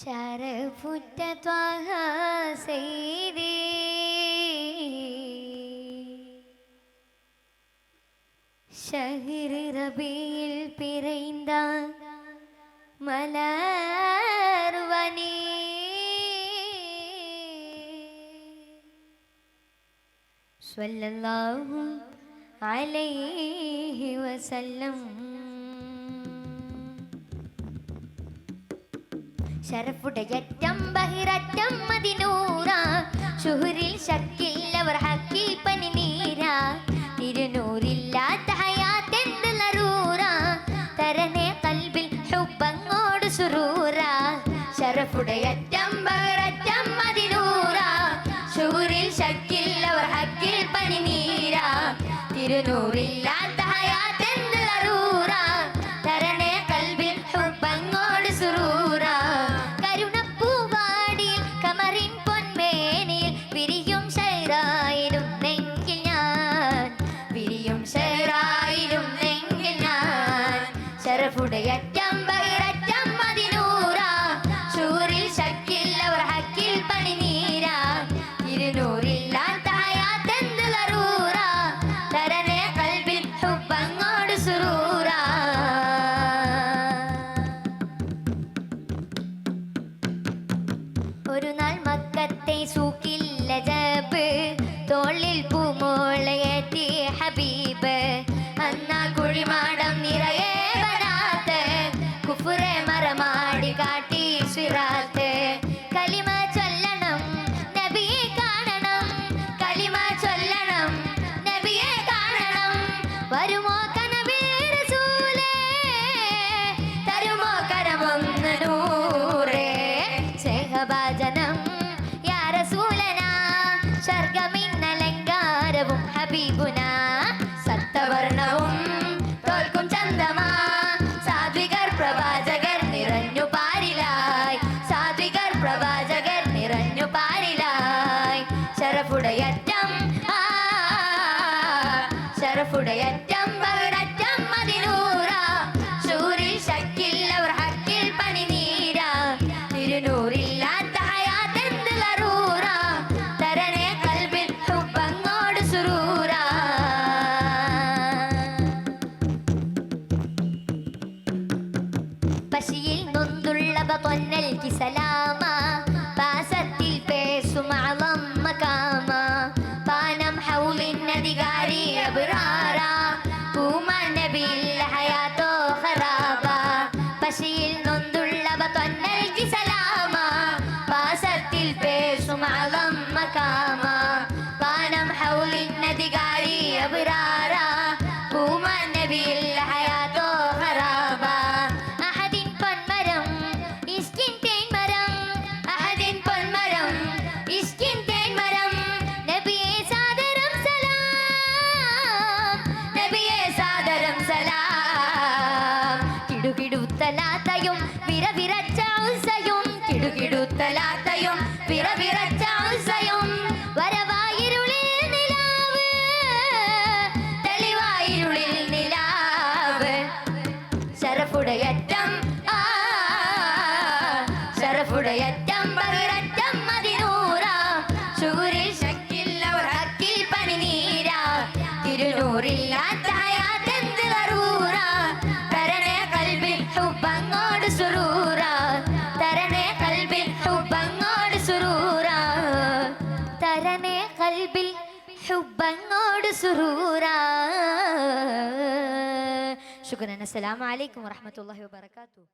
ശരഫുറ്റ ത്വാഹ സയ്യിദി ഷഹ്ർ റബീൽ പിറൈന്ത മലർവനി സ്വല്ലല്ലാഹു അലൈഹി വസല്ലം. ശരഫുടയറ്റം ബഹിരറ്റം മദിനൂറ ശുഹുരിൽ ശക്കില്ലവർ ഹക്കിൽ പനിനീര തിരുനൂറില്ലാത്ത ഹയാത്തെന്ത് ലറൂറ തരനെ കൽബിൽ ഹുബ്ബങ്ങോട് സുറൂറ. ശരഫുടയറ്റം ബഹിരറ്റം മദിനൂറ ശുഹുരിൽ ശക്കില്ലവർ ഹക്കിൽ പനിനീര തിരുനൂറില്ലാത്ത ഹയാത്തെന്ത് ലറൂറ തരനെ കൽബിൽ ഹുബ്ബങ്ങോട് സുറൂറ. ശരഫുടയറ്റം ബഹിരറ്റം മദിനൂറ ശൂറിൽ ശക്കില്ലവർ ഹക്കിൽ പണിനീര ഇരുനൂറില്ലാത്ത ഹയാത്തെന്ത് ലറൂറ തരനെ കൽബിൽ ഹുബ്ബങ്ങോട് സുറൂറ. ഒരു നാൾ മക്കത്തെ സൂക്കില്ല ജബ് തോളിൽ പൂമോളയേറ്റി ഹബീബ് അന്നാ കുഴിമാടം നിറയെ കുഫുറെ മറമാടി കാട്ടി സിറാത്ത്. കലിമ ചൊല്ലണം നബിയെ കാണണം കലിമ ചൊല്ലണം നബിയെ കാണണം. വരുമോ കനബി റസൂലേ തരുമോ കരമൊന്ന് നൂറേ സ്നേഹഭാജനം യാ റസൂലനാ സ്വർഗമിന്നലങ്കാരവും ഹബീബുന സത്തവർണവും തോൽക്കും ചന്തമാ പ്രവാചകർ നിറഞ്ഞു പാരിലായി സാത്വികർ പ്രവാചകർ നിറഞ്ഞു പാരിലായി. ശരഫുടയറ്റം ശരഫുടയറ്റം ബഹിരറ്റം മദിനൂറ ശൂരിൽ ശക്കില്ലവർ ഹക്കിൽ പണിനീര തിരുനൂറില്ലാത്ത ഹയാത്തെന്ത് ലറൂറ തരനെ കൽബിൽ ഹുബ്ബങ്ങോട് സുറൂറ. പശിയിൽ നൊന്തുള്ളവ പൊന്നൽകി സലാമ പാസത്തിൽ പേസും അളം മകാമ പാനം ഹൗലിൻ അധികാരി അബ്റാറ പൂമാൻ നബിയിൽ ഹയാത്തോ ഖറാബ. പശിയിൽ നൊന്തുള്ളവ പൊന്നൽകി സലാമ പാസത്തിൽ പേസും അളം മകാമ പാനം ഹൗലിൻ അധികാരി അബ്റാറ പൂമാൻ നബിയിൽ ഹയാത്തോ ഖറാബ. കിടുകിടുത്തലാത്തയും വിരവിരച്ച ഉത്സയും കിടുകിടുത്തലാത്തയും വിരവിരച്ച ഉത്സയും വരവായിരുളിൽ നിലാവ് തെളിവായിരുളിൽ നിലാവ്. ശരഫുടയറ്റം ശരഫുടയറ്റം ബഹിരറ്റം മദിനൂറ ശൂരിൽ ശക്കില്ലവർ ഹക്കിൽ പണിനീര തിരുനൂറില്ലാത്ത ഹയാത്തെന്ത് ലറൂറ തരനെ കൽബിൽ ഹുബ്ബങ്ങോട് സുറൂറ തരനെ കൽബിൽ ഹുബ്ബങ്ങോട് സുറൂറ തരനെ കൽബിൽ ഹുബ്ബങ്ങോട് സുറൂറ. ശുക്രൻ. അസ്സലാമു അലൈക്കും വറഹ്മത്തുള്ളാഹി വബറകാതുഹു.